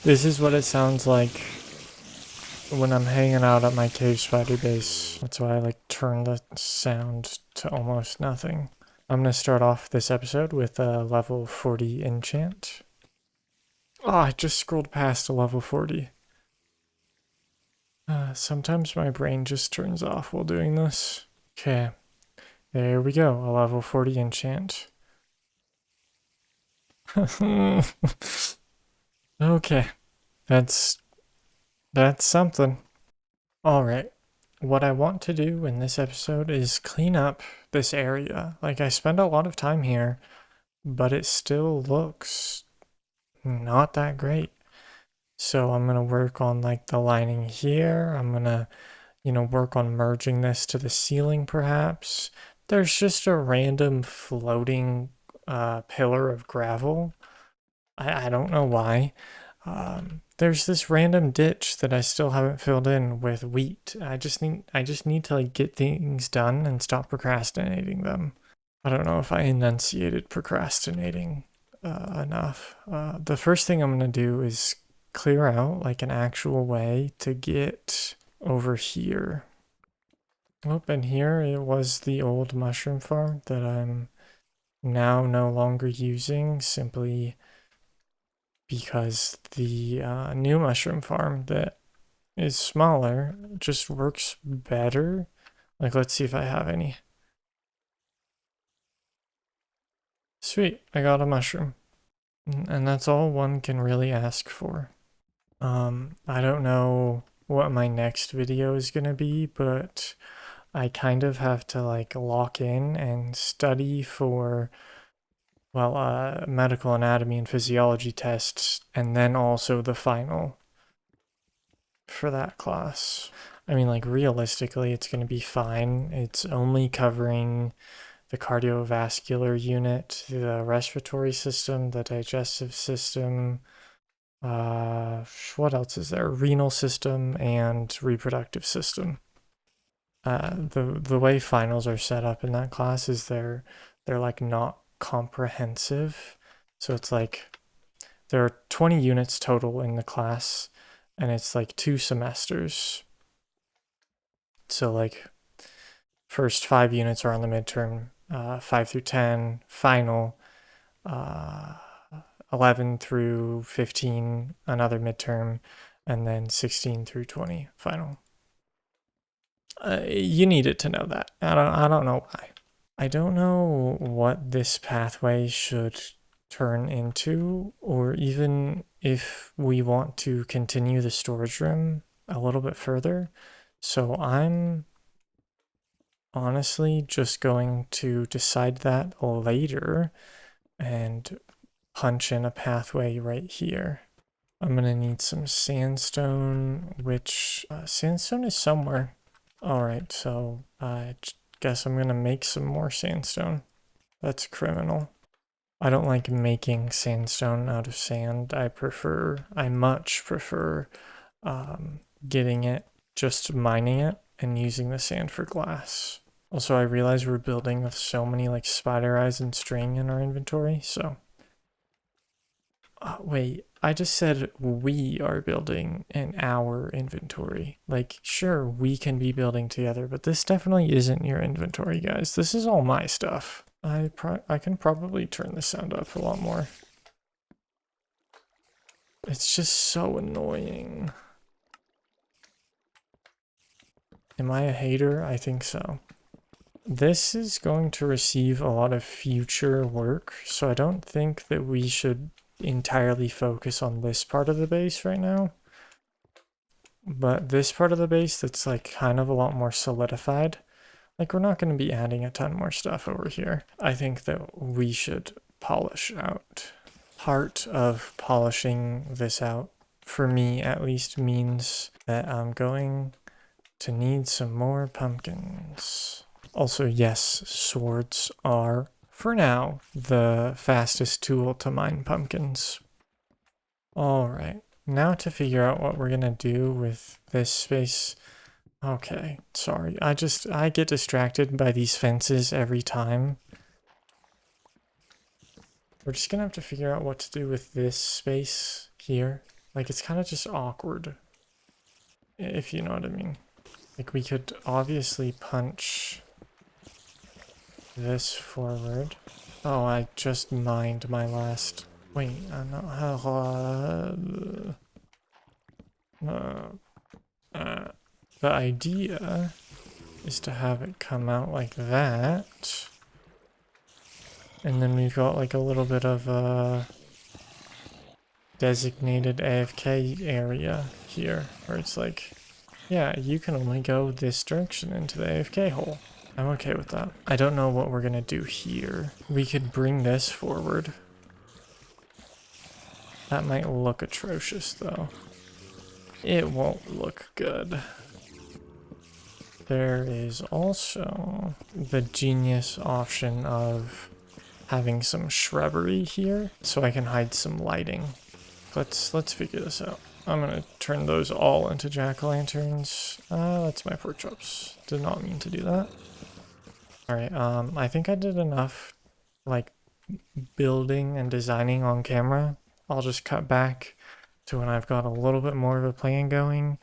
This is what it sounds like when I'm hanging out at my cave spider base. That's why I like turn the sound to almost nothing. I'm gonna start off this episode with a level 40 enchant. Oh, I just scrolled past a level 40. Sometimes my brain just turns off while doing this. Okay, there we go, a level 40 enchant. Okay, that's something. Alright, what I want to do in this episode is clean up this area. Like, I spend a lot of time here, but it still looks not that great. So I'm gonna work on like the lining here. I'm gonna, work on merging this to the ceiling perhaps. There's just a random floating pillar of gravel. I don't know why. There's this random ditch that I still haven't filled in with wheat. I just need to like get things done and stop procrastinating them. I don't know if I enunciated procrastinating enough. The first thing I'm gonna do is clear out like an actual way to get over here. Oh, and here it was the old mushroom farm that I'm now no longer using simply because the new mushroom farm that is smaller just works better. Like, let's see if I have any. Sweet, I got a mushroom. And that's all one can really ask for. I don't know what my next video is gonna be, but I kind of have to like lock in and study for, well, medical anatomy and physiology tests, and then also the final for that class. I mean, like, realistically, it's going to be fine. It's only covering the cardiovascular unit, the respiratory system, the digestive system, what else is there? Renal system and reproductive system. The way finals are set up in that class is they're like not comprehensive. So it's like there are 20 units total in the class, and it's like 2 semesters. So like first 5 units are on the midterm, 5 through 10 final, uh, 11 through 15 another midterm, and then 16 through 20 final. You needed to know that. I don't know why. I don't know what this pathway should turn into, or even if we want to continue the storage room a little bit further. So I'm honestly just going to decide that later and punch in a pathway right here. I'm gonna need some sandstone, which sandstone is somewhere. All right, so I guess I'm gonna make some more sandstone. That's criminal. I don't like making sandstone out of sand. I much prefer getting it, just mining it, and using the sand for glass. Also, I realize we're building with so many like spider eyes and string in our inventory, so. Wait, I just said we are building in our inventory. Like, sure, we can be building together, but this definitely isn't your inventory, guys. This is all my stuff. I can probably turn the sound up a lot more. It's just so annoying. Am I a hater? I think so. This is going to receive a lot of future work, so I don't think that we should entirely focus on this part of the base right now. But this part of the base that's like kind of a lot more solidified, like we're not going to be adding a ton more stuff over here. I think that we should polish out. Part of polishing this out, for me at least, means that I'm going to need some more pumpkins. Also, yes, swords are, for now, the fastest tool to mine pumpkins. Alright, now to figure out what we're gonna do with this space. Okay, sorry, I get distracted by these fences every time. We're just gonna have to figure out what to do with this space here. Like, it's kind of just awkward, if you know what I mean. Like, we could obviously punch this forward. Oh, I just mined my last... Wait, I'm not... the idea is to have it come out like that. And then we've got like a little bit of a designated AFK area here where it's like, yeah, you can only go this direction into the AFK hole. I'm okay with that. I don't know what we're gonna do here. We could bring this forward. That might look atrocious though. It won't look good. There is also the genius option of having some shrubbery here so I can hide some lighting. Let's figure this out. I'm gonna turn those all into jack-o'-lanterns. That's my pork chops. Did not mean to do that. Alright, I think I did enough, like, building and designing on camera. I'll just cut back to when I've got a little bit more of a plan going,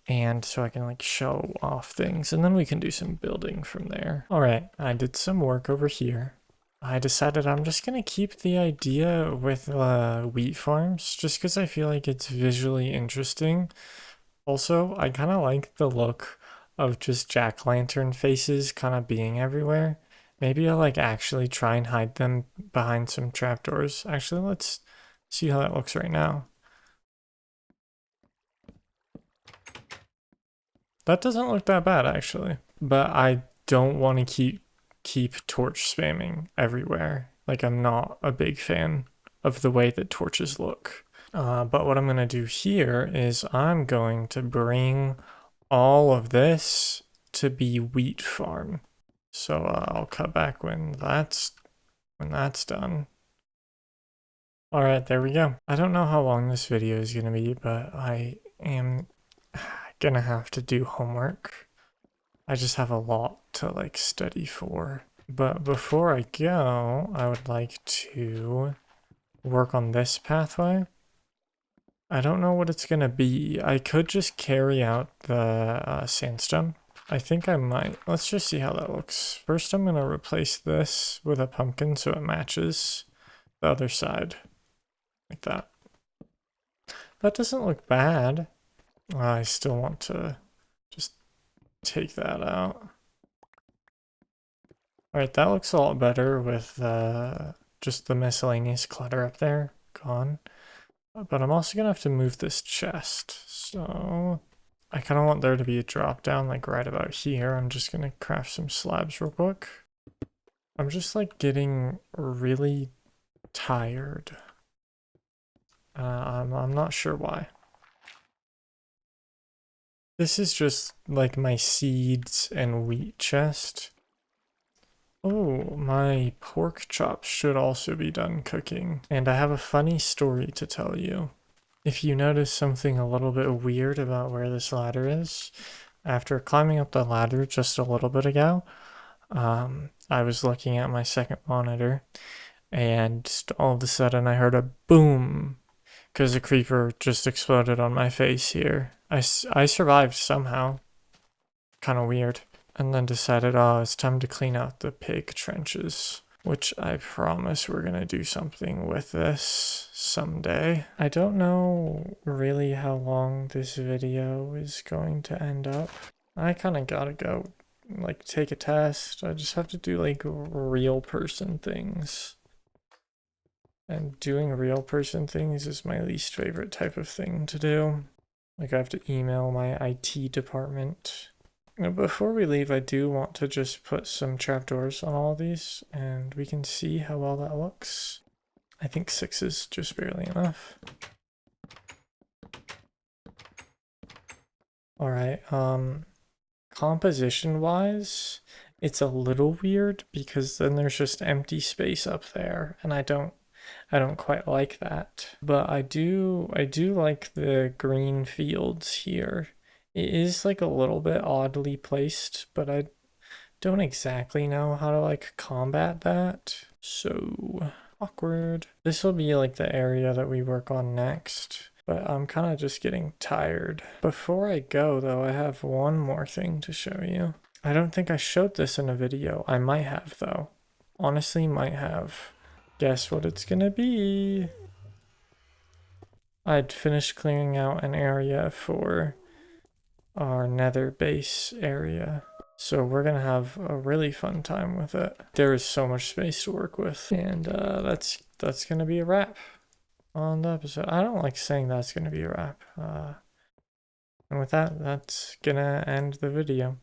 and so I can, like, show off things, and then we can do some building from there. Alright, I did some work over here. I decided I'm just gonna keep the idea with wheat farms, just because I feel like it's visually interesting. Also, I kind of like the look of just jack-lantern faces kind of being everywhere. Maybe I'll like actually try and hide them behind some trapdoors. Actually, let's see how that looks right now. That doesn't look that bad actually, but I don't want to keep torch spamming everywhere. Like, I'm not a big fan of the way that torches look. But what I'm going to do here is I'm going to bring all of this to be wheat farm. So I'll cut back when that's done. All right, there we go. I don't know how long this video is going to be, but I am going to have to do homework. I just have a lot to like study for. But before I go, I would like to work on this pathway. I don't know what it's gonna be. I could just carry out the sandstone. I think I might. Let's just see how that looks. First, I'm gonna replace this with a pumpkin so it matches the other side. Like that. That doesn't look bad. I still want to just take that out. Alright, that looks a lot better with just the miscellaneous clutter up there gone. But I'm also gonna have to move this chest, so I kind of want there to be a drop down like right about here. I'm just gonna craft some slabs real quick. I'm just like getting really tired. I'm not sure why. This is just like my seeds and wheat chest. Oh, my pork chops should also be done cooking. And I have a funny story to tell you. If you notice something a little bit weird about where this ladder is, after climbing up the ladder just a little bit ago, I was looking at my second monitor, and all of a sudden I heard a boom, because a creeper just exploded on my face here. I survived somehow. Kind of weird. And then decided, oh, it's time to clean out the pig trenches. Which I promise we're gonna do something with this someday. I don't know really how long this video is going to end up. I kind of gotta go, like, take a test. I just have to do, like, real person things. And doing real person things is my least favorite type of thing to do. Like, I have to email my IT department. Before we leave, I do want to just put some trapdoors on all of these, and we can see how well that looks. I think 6 is just barely enough. Alright, composition-wise, it's a little weird, because then there's just empty space up there, and I don't quite like that. But I do like the green fields here. It is like a little bit oddly placed, but I don't exactly know how to like combat that. So awkward. This will be like the area that we work on next. but I'm kind of just getting tired. Before I go though, I have one more thing to show you. I don't think I showed this in a video. I might have though. Honestly, might have. Guess what it's gonna be? I'd finished clearing out an area for our nether base area. So we're gonna have a really fun time with it. There is so much space to work with. And that's gonna be a wrap on the episode. I don't like saying that's gonna be a wrap. And with that, that's gonna end the video.